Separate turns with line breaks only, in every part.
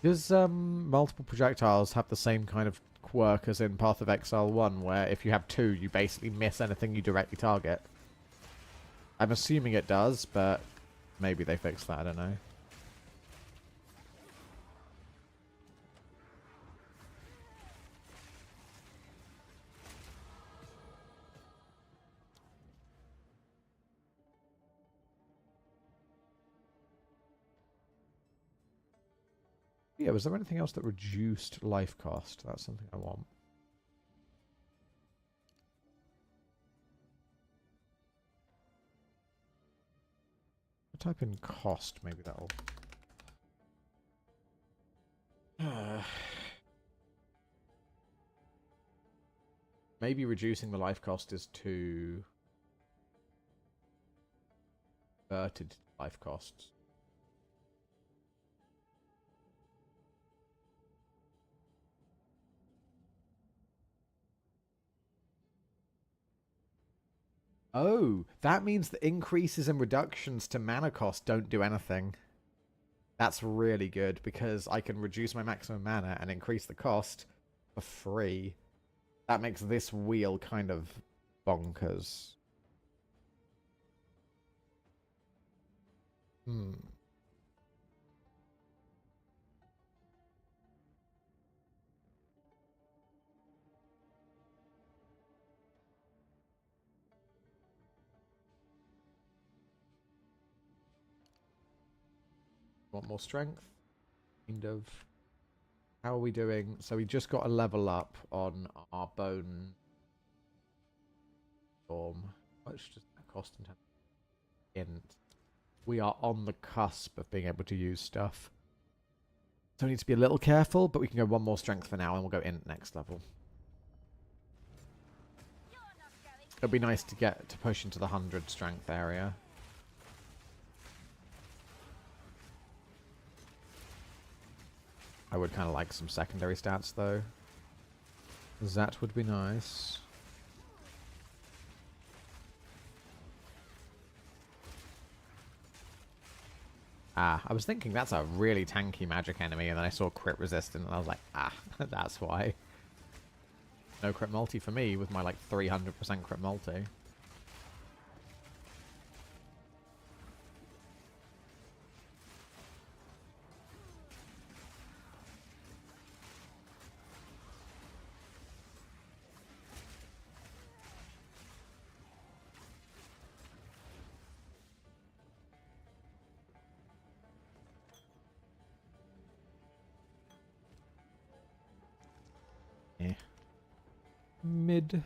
Does multiple projectiles have the same kind of quirk as in Path of Exile 1, where if you have two, you basically miss anything you directly target? I'm assuming it does, but maybe they fixed that, I don't know. Yeah, was there anything else that reduced life cost? That's something I want. I'll type in cost, maybe that'll... Maybe reducing the life cost is too... Inverted life costs. Oh, that means the increases and reductions to mana cost don't do anything. That's really good, because I can reduce my maximum mana and increase the cost for free. That makes this wheel kind of bonkers. Hmm. Want more strength? Kind of. How are we doing? So we just got a level up on our bone storm. How much does that cost in terms of int? We are on the cusp of being able to use stuff. So we need to be a little careful, but we can go one more strength for now, and we'll go int next level. It'd be nice to get to push into the 100 strength area. I would kind of like some secondary stats, though. That would be nice. Ah, I was thinking that's a really tanky magic enemy, and then I saw crit resistant, and I was like, ah, that's why. No crit multi for me with my, like, 300% crit multi. Eh. Mid.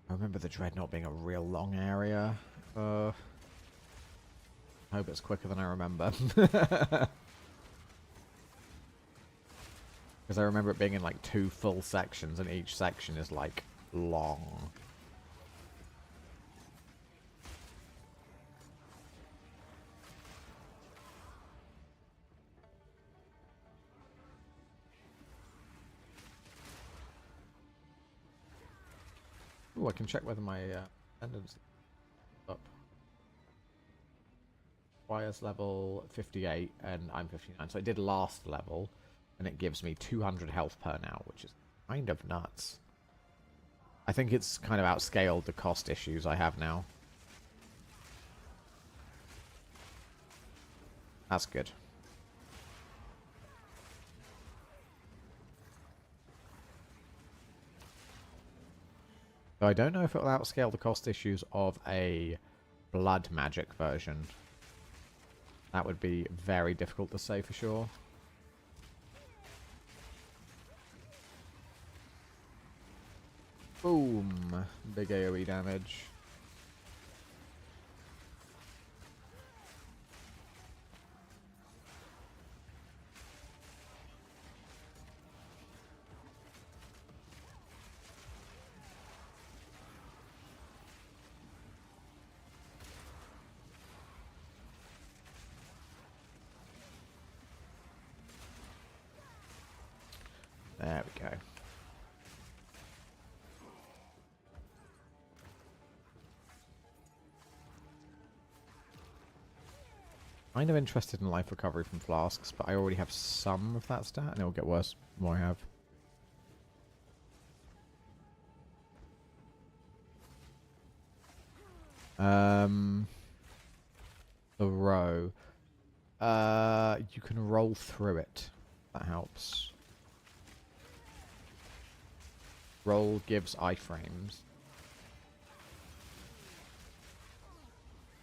I remember the Dreadnought being a real long area. I hope it's quicker than I remember. Because I remember it being in like 2 full sections, and each section is like long. Oh, I can check whether my attendance up. Requires level 58, and I'm 59. So I did last level, and it gives me 200 health per now, which is kind of nuts. I think it's kind of outscaled the cost issues I have now. That's good. So I don't know if it will outscale the cost issues of a blood magic version. That would be very difficult to say for sure. Boom! Big AoE damage. Okay. Kind of interested in life recovery from flasks, but I already have some of that stat, and it will get worse the more I have. The row. You can roll through it. That helps. Roll gives iframes.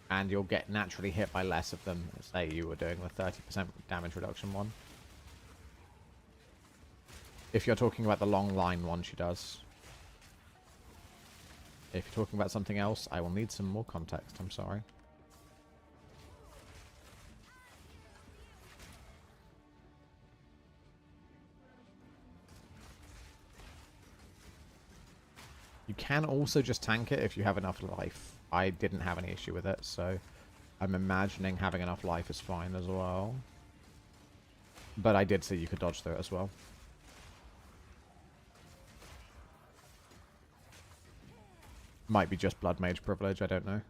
And you'll get naturally hit by less of them. Say you were doing the 30% damage reduction one. If you're talking about the long line one, she does. If you're talking about something else, I will need some more context. I'm sorry. You can also just tank it if you have enough life. I didn't have any issue with it, so I'm imagining having enough life is fine as well. But I did see you could dodge through it as well. Might be just Blood Mage privilege, I don't know.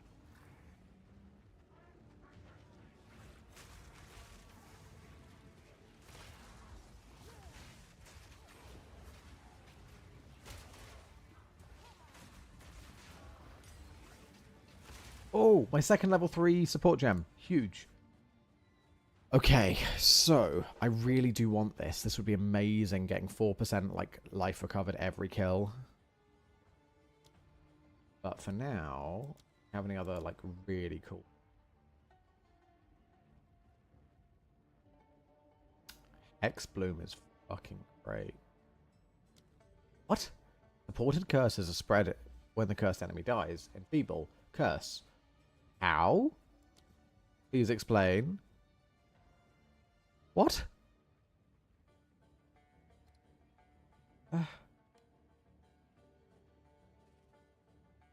Oh, my second level 3 support gem. Huge. Okay, so I really do want this. This would be amazing, getting 4% like life recovered every kill. But for now, have any other like really cool? Hex Bloom is fucking great. What? Supported curses are spread when the cursed enemy dies. Enfeeble. Curse. How? Please explain. What?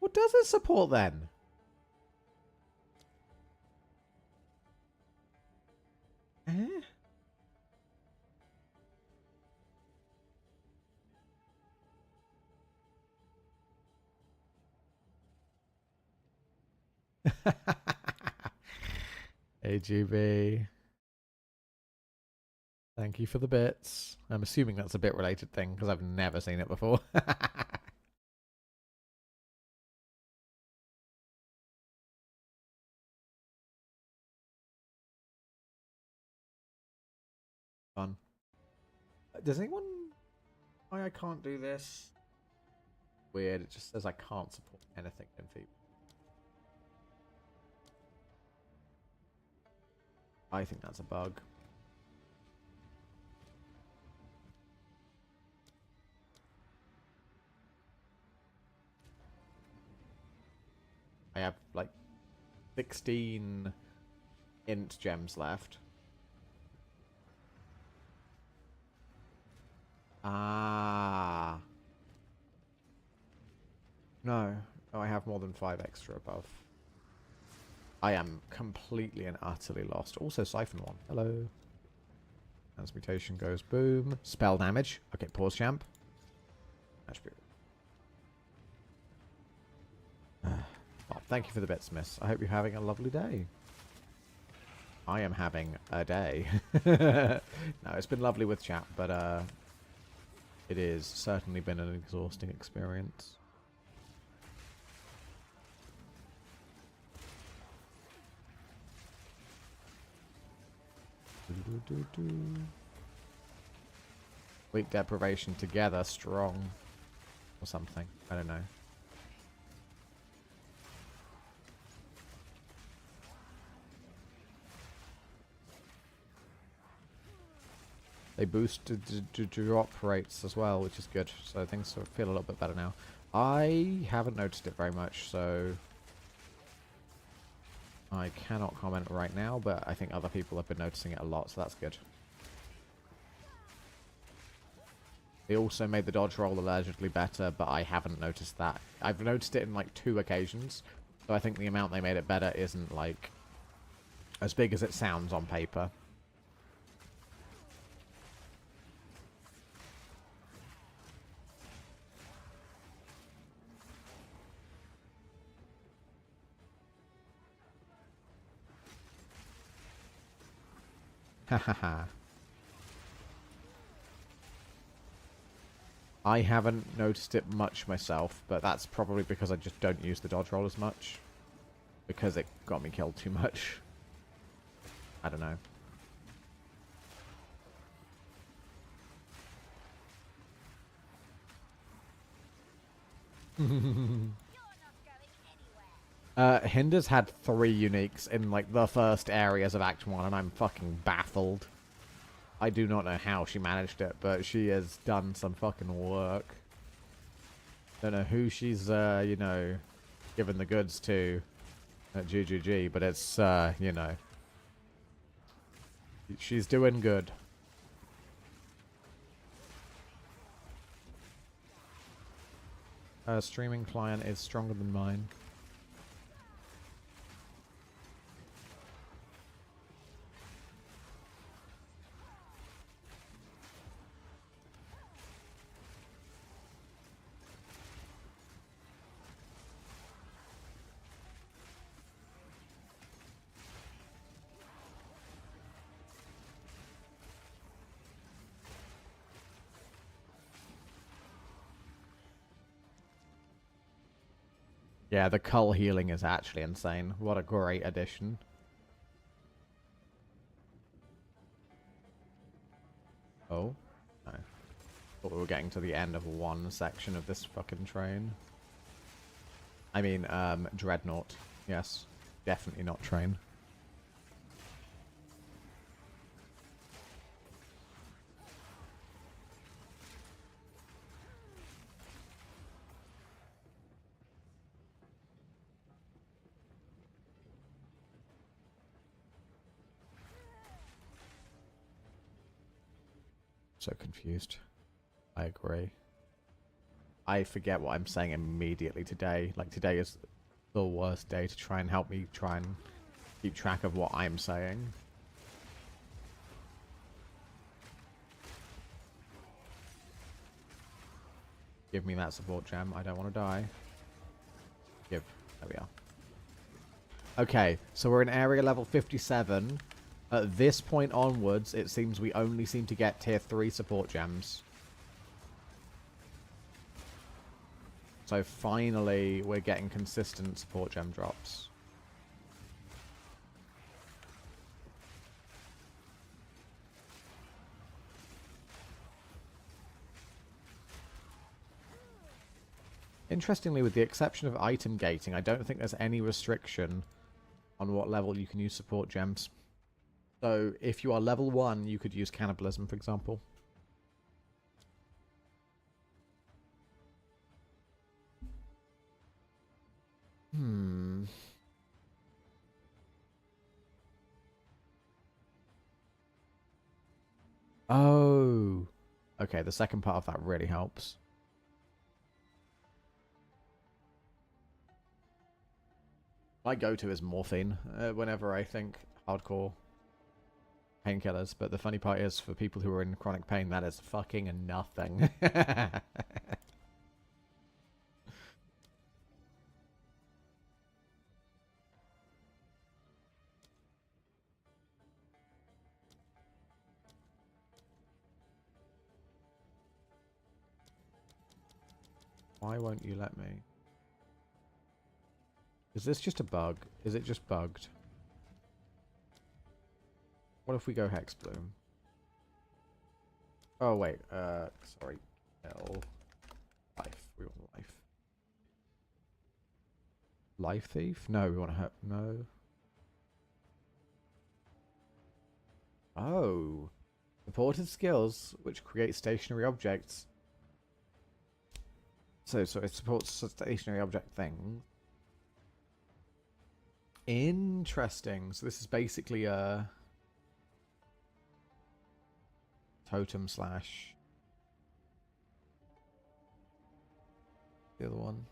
What does it support then? Eh? AGB. Thank you for the bits. I'm assuming that's a bit related thing because I've never seen it before. Fun. Does anyone... Why I can't do this? Weird. It just says I can't support anything in feet. I think that's a bug. I have like 16 int gems left. Ah. No. No, I have more than 5 extra above. I am completely and utterly lost. Also, Siphon 1. Hello. Transmutation goes boom. Spell damage. Okay, pause champ. Attribute. Well, thank you for the bits, miss. I hope you're having a lovely day. I am having a day. No, it's been lovely with chat, but it is certainly been an exhausting experience. Sleep deprivation together, strong. Or something. I don't know. They boosted drop rates as well, which is good. So things feel a little bit better now. I haven't noticed it very much, so I cannot comment right now, but I think other people have been noticing it a lot, so that's good. They also made the dodge roll allegedly better, but I haven't noticed that. I've noticed it in like 2 occasions, so I think the amount they made it better isn't like as big as it sounds on paper. Ha ha ha. I haven't noticed it much myself, but that's probably because I just don't use the dodge roll as much. Because it got me killed too much. I don't know. Hinder's had 3 uniques in, like, the first areas of Act 1, and I'm fucking baffled. I do not know how she managed it, but she has done some fucking work. Don't know who she's, you know, given the goods to at GGG, but it's, you know. She's doing good. Her streaming client is stronger than mine. Yeah, the cull healing is actually insane. What a great addition. Oh? No. Thought we were getting to the end of one section of this fucking train. I mean, Dreadnought. Yes. Definitely not train. So confused. I agree. I forget what I'm saying immediately today. Like, today is the worst day to try and help me try and keep track of what I'm saying. Give me that support gem. I don't want to die. Give. There we are. Okay, so we're in area level 57. At this point onwards, it seems we only seem to get tier 3 support gems. So finally, we're getting consistent support gem drops. Interestingly, with the exception of item gating, I don't think there's any restriction on what level you can use support gems. So if you are level 1, you could use cannibalism, for example. Oh. Okay, the second part of that really helps. My go-to is morphine whenever I think hardcore painkillers, but the funny part is for people who are in chronic pain, that is fucking nothing. Why won't you let me? Is this just a bug? Is it just bugged? What if we go Hex Bloom? Oh, wait. Sorry. L. Life. We want life. Life Thief? No, we want to hurt. No. Oh. Supported skills, which create stationary objects. So it supports stationary object things. Interesting. So this is basically a totem slash the other one.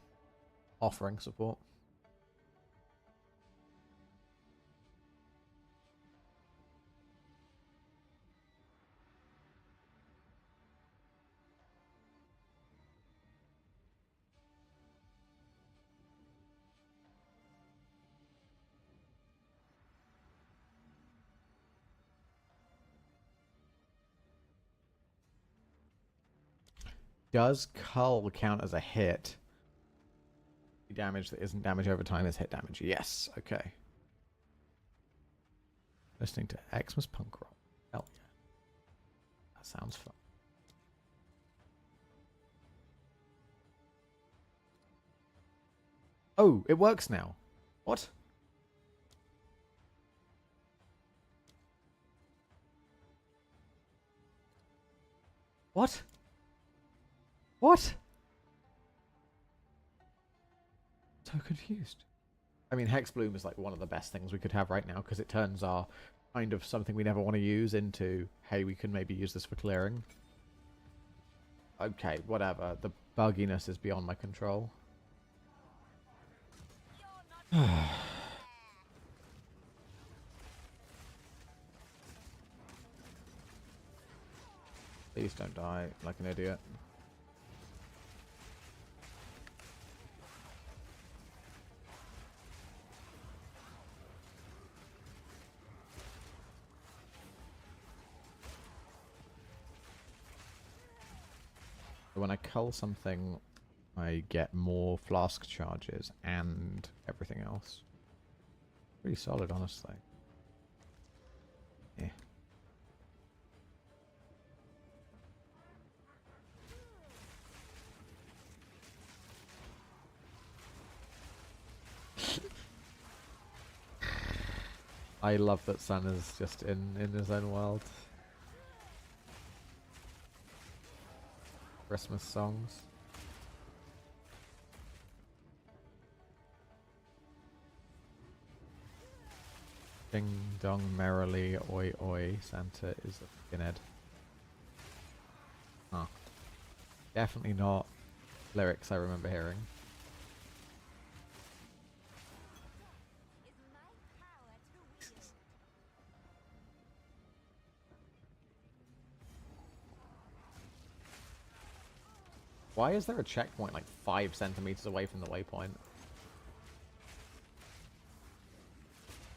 Offering support. Does Cull count as a hit? Damage that isn't damage over time is hit damage. Yes. Okay. Listening to Xmas punk rock. Hell yeah. That sounds fun. Oh, it works now. What? What? What? So confused. I mean, Hex Bloom is like one of the best things we could have right now because it turns our kind of something we never want to use into, hey, we can maybe use this for clearing. Okay, whatever. The bugginess is beyond my control. Please don't die like an idiot. When I cull something, I get more flask charges and everything else. Pretty solid, honestly. Yeah. I love that Sun is just in his own world. Christmas songs. Ding dong merrily, oi oi, Santa is a skinhead. Huh. Definitely not lyrics I remember hearing. Why is there a checkpoint like 5 centimeters away from the waypoint?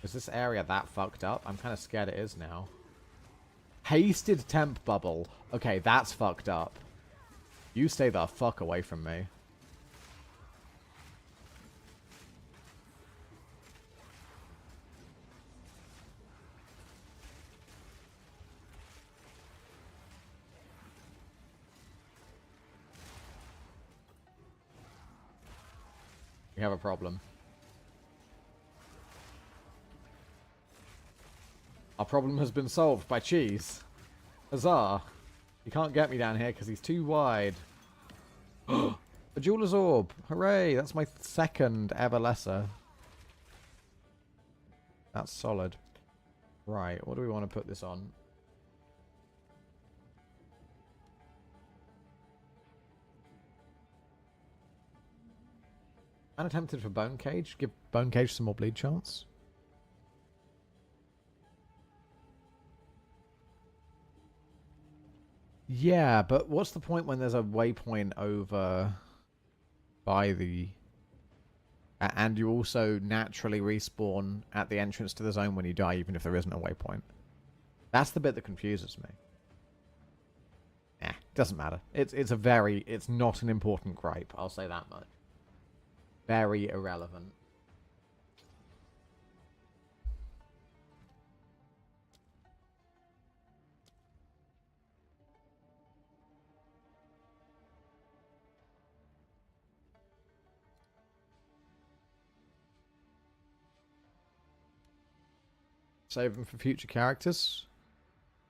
Is this area that fucked up? I'm kind of scared it is now. Hasted temp bubble. Okay, that's fucked up. You stay the fuck away from me. We have a problem. Our problem has been solved by cheese. Huzzah. You can't get me down here because he's too wide. A jeweler's orb. Hooray. That's my second ever lesser. That's solid. Right. What do we want to put this on? Unattempted for Bone Cage. Give Bone Cage some more bleed chance. Yeah, but what's the point when there's a waypoint over by the... And you also naturally respawn at the entrance to the zone when you die, even if there isn't a waypoint. That's the bit that confuses me. Doesn't matter. It's not an important gripe, I'll say that much. Very irrelevant. Save them for future characters.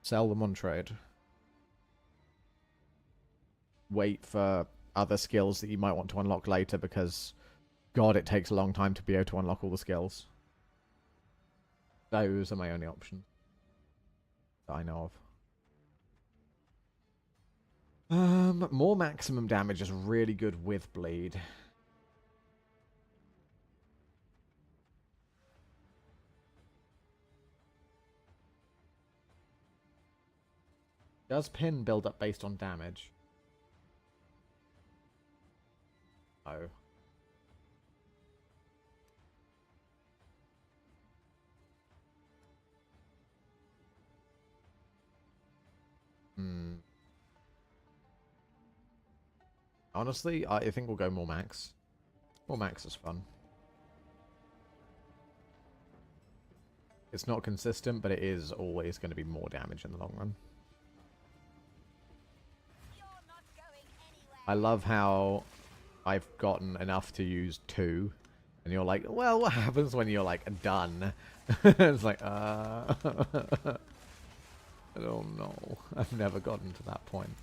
Sell them on trade. Wait for other skills that you might want to unlock later because, God, it takes a long time to be able to unlock all the skills. Those are my only options that I know of. More maximum damage is really good with bleed. Does pin build up based on damage? Oh. Hmm. Honestly, I think we'll go more max. More max is fun. It's not consistent, but it is always going to be more damage in the long run. I love how I've gotten enough to use 2. And you're like, well, what happens when you're like, done? It's like, I don't know. I've never gotten to that point.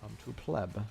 I'm too pleb.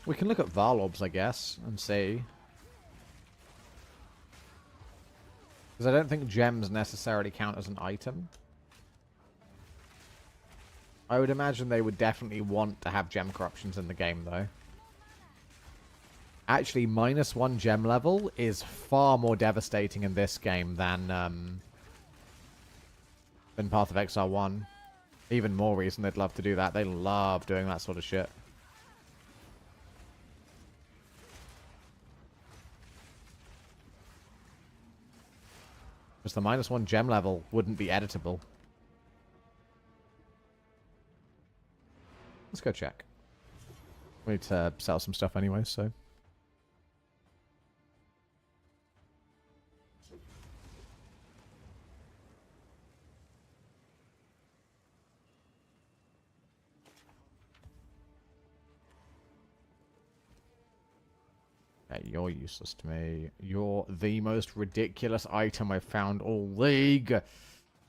We can look at Varlobs, I guess, and see. Because I don't think gems necessarily count as an item. I would imagine they would definitely want to have gem corruptions in the game, though. Actually, -1 gem level is far more devastating in this game than Path of Exile 1. Even more reason they'd love to do that. They love doing that sort of shit. Because the -1 gem level wouldn't be editable. Let's go check. We need to sell some stuff anyway, so... Okay, you're useless to me. You're the most ridiculous item I've found all league.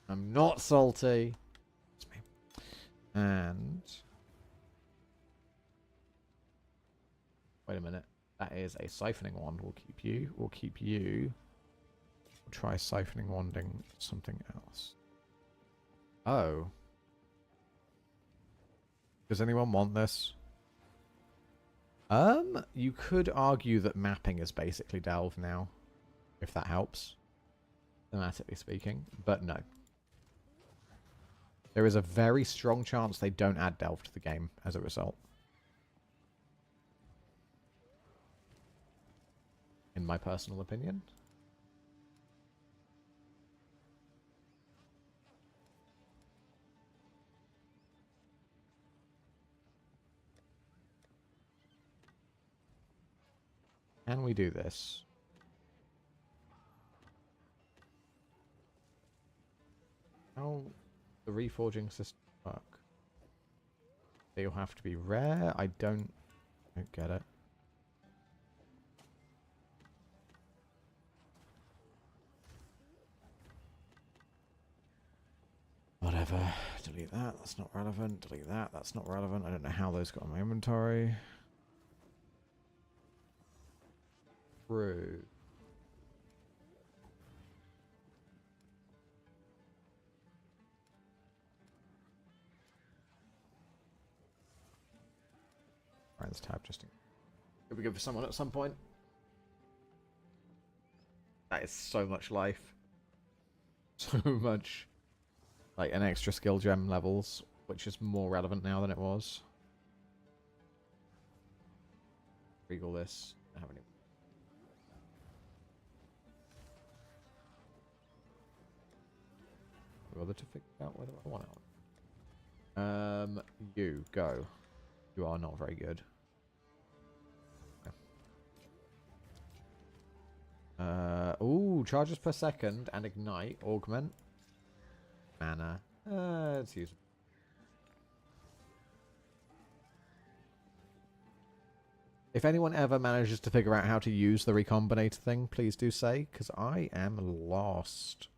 I'm not salty. It's me. And... Wait a minute. That is a siphoning wand. We'll keep you. We'll keep you. We'll try siphoning wanding something else. Oh. Does anyone want this? You could argue that mapping is basically Delve now, if that helps, thematically speaking, but no. There is a very strong chance they don't add Delve to the game as a result. In my personal opinion. Can we do this? How the reforging system work? They'll have to be rare? I don't get it. Whatever. Delete that. That's not relevant. Delete that. That's not relevant. I don't know how those got in my inventory. True. Friends tab just in. Could be good for someone at some point. That is so much life. So much. Like an extra skill gem levels, which is more relevant now than it was. Regal this. I haven't even. Bother to figure out whether I want it. You go. You are not very good. Okay. Ooh, charges per second and ignite, augment, mana. It's useful. If anyone ever manages to figure out how to use the recombinator thing, please do say, because I am lost.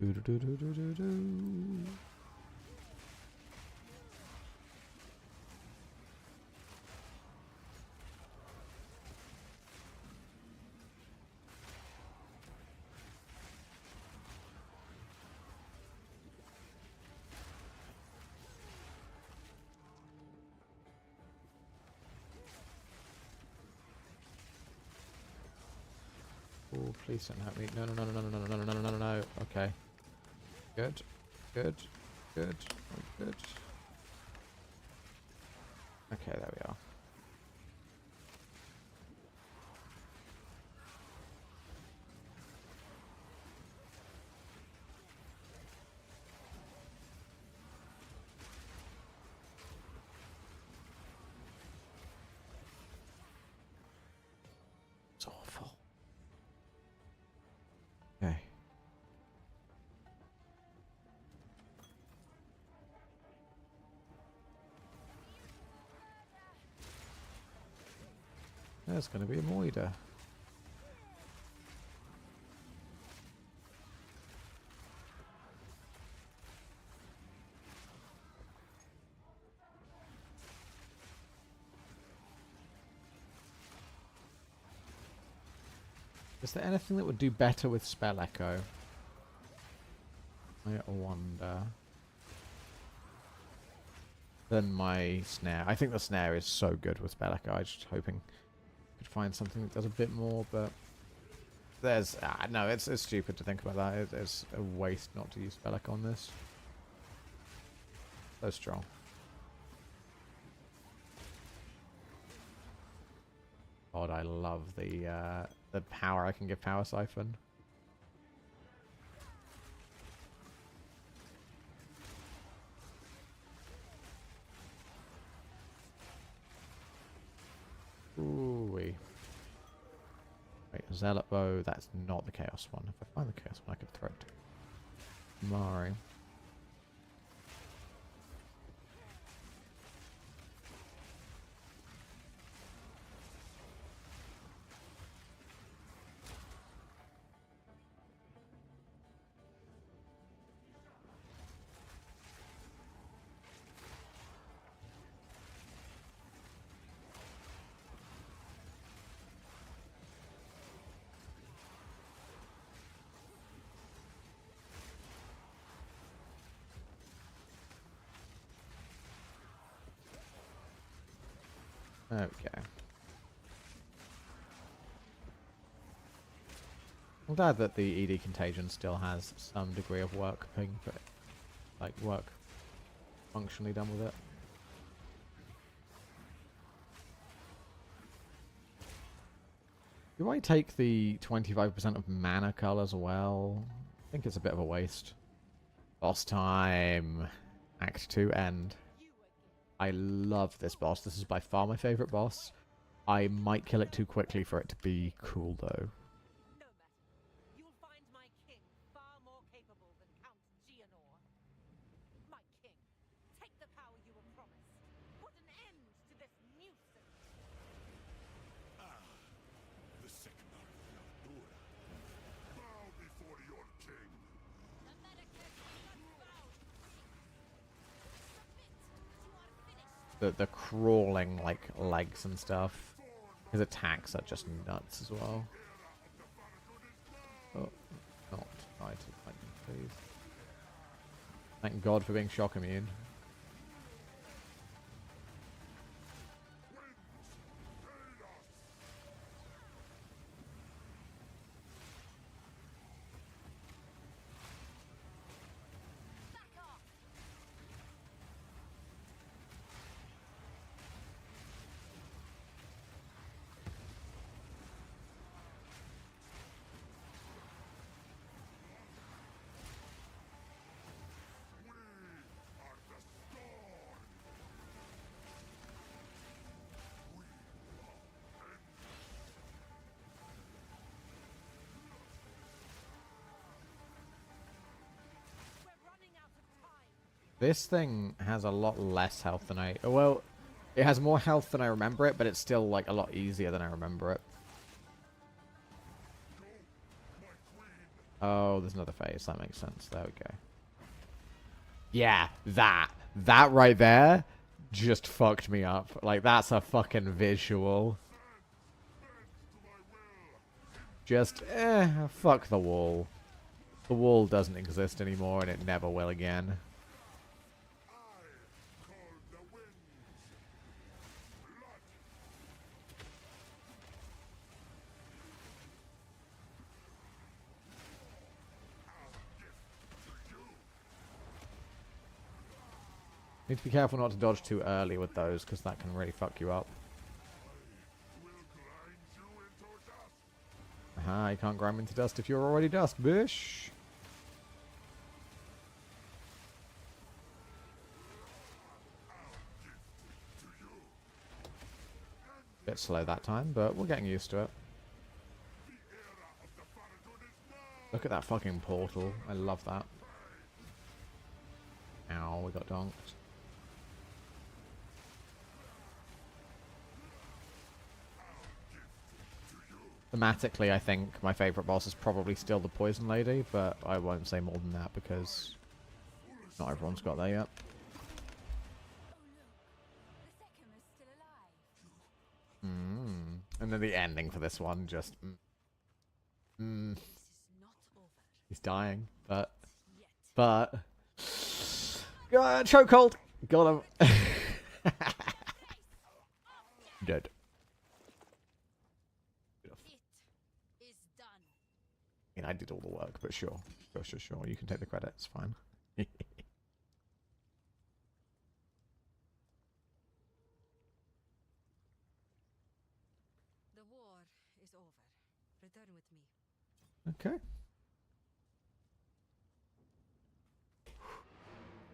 Do, do, do, do, do, do, do. Oh, please don't hurt me. No, no, no, no, no, no, no, no, no, no, no, no. Okay. Good. Good. Good. Good. Okay, there we are. It's awful. Okay. There's going to be a Moida. Is there anything that would do better with Spell Echo? I wonder. Than my snare. I think the snare is so good with Spell Echo. I was just hoping I could find something that does a bit more, but there's no. It's stupid to think about that. It's a waste not to use Spell Echo on this. So strong. God, I love the power I can give Power Siphon. Ooh-wee. Wait, Zealot Bow, that's not the Chaos one. If I find the Chaos one, I could throw it to Mari. Okay. I'm glad that the ED Contagion still has some degree of work ping, but like work functionally done with it. Do I take the 25% of mana cull as well? I think it's a bit of a waste. Boss time! Act 2 end. I love this boss. This is by far my favourite boss. I might kill it too quickly for it to be cool, though.
No matter. You'll find my king far more capable than Count Jiyad. My king, take the power you were promised. Put an end to this nuisance.
The second Arthur. Bow before your king.
The Medicus must bow. Submit. You are finished.
The crawling, like, legs and stuff. His attacks are just nuts as well. Oh, not try to fight me, please. Thank God for being shock immune. This thing has a lot less health than I... Well, it has more health than I remember it, but it's still, like, a lot easier than I remember it. Oh, there's another phase. That makes sense. There we go. Yeah, that. That right there just fucked me up. Like, that's a fucking visual. Just, fuck the wall. The wall doesn't exist anymore, and it never will again. Need to be careful not to dodge too early with those, because that can really fuck you up. Aha, you can't grind into dust if you're already dust, bish. Bit slow that time, but we're getting used to it. Look at that fucking portal. I love that. Ow, we got donked. Thematically, I think my favourite boss is probably still the Poison Lady, but I won't say more than that because not everyone's got there yet. And then the ending for this one, just... He's dying, but... chokehold! Got him! Dead. I mean, I did all the work, but sure. Sure. You can take the credit. It's fine. The
war is over. Return with me.
Okay.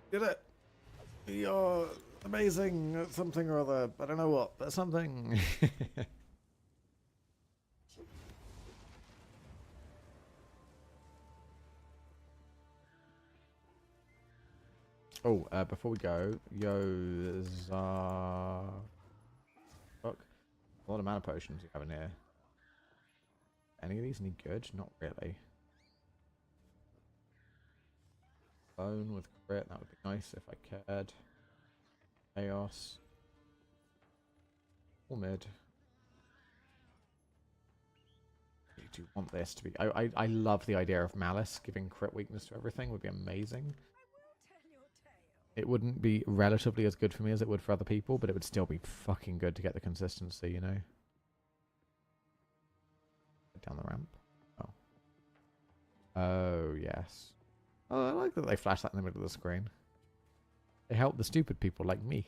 Did it! You're amazing at something or other. I don't know what, but something. Oh, before we go, fuck. A lot of mana potions you have in here. Any of these any good? Not really. Bone with crit, that would be nice if I cared. Chaos. Or mid. You do want this to be... I love the idea of Malice giving crit weakness to everything. Would be amazing. It wouldn't be relatively as good for me as it would for other people, but it would still be fucking good to get the consistency, you know? Down the ramp. Oh. Oh, yes. Oh, I like that they flash that in the middle of the screen. They help the stupid people like me.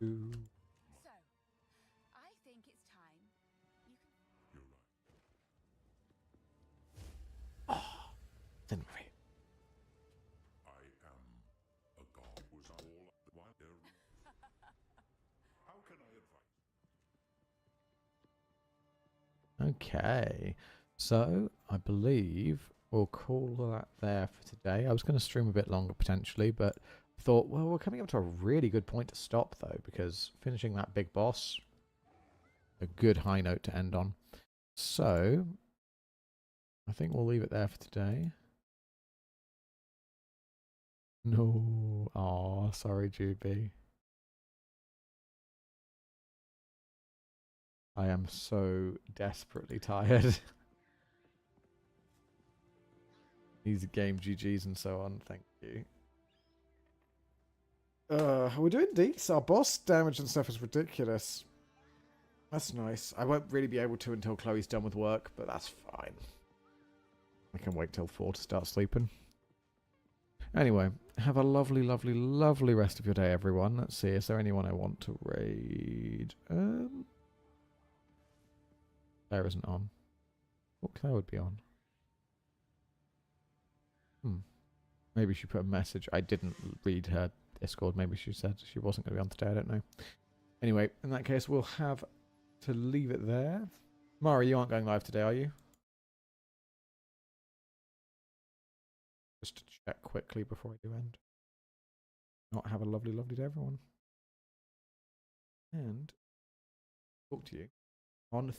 Ooh.
So, I think it's time. You can...
You're right.
Oh, didn't we?
I am a god who's all wonder. How can I advise?
Okay. So, I believe we'll call that there for today. I was going to stream a bit longer potentially, but thought, well, we're coming up to a really good point to stop though, because finishing that big boss, a good high note to end on. So, I think we'll leave it there for today. No. Aw, sorry, Juby. I am so desperately tired. These game GGs and so on, thank you. We're doing deets. Our boss damage and stuff is ridiculous. That's nice. I won't really be able to until Chloe's done with work, but that's fine. I can wait till 4 to start sleeping. Anyway, have a lovely, lovely, lovely rest of your day, everyone. Let's see, is there anyone I want to raid? Claire isn't on. Well, Claire would be on. Maybe she put a message. I didn't read her Discord. Maybe she said she wasn't going to be on today. I don't know. Anyway, in that case, we'll have to leave it there. Mari, you aren't going live today, are you? Just to check quickly before I do end. Not have a lovely, lovely day, everyone. and talk to you on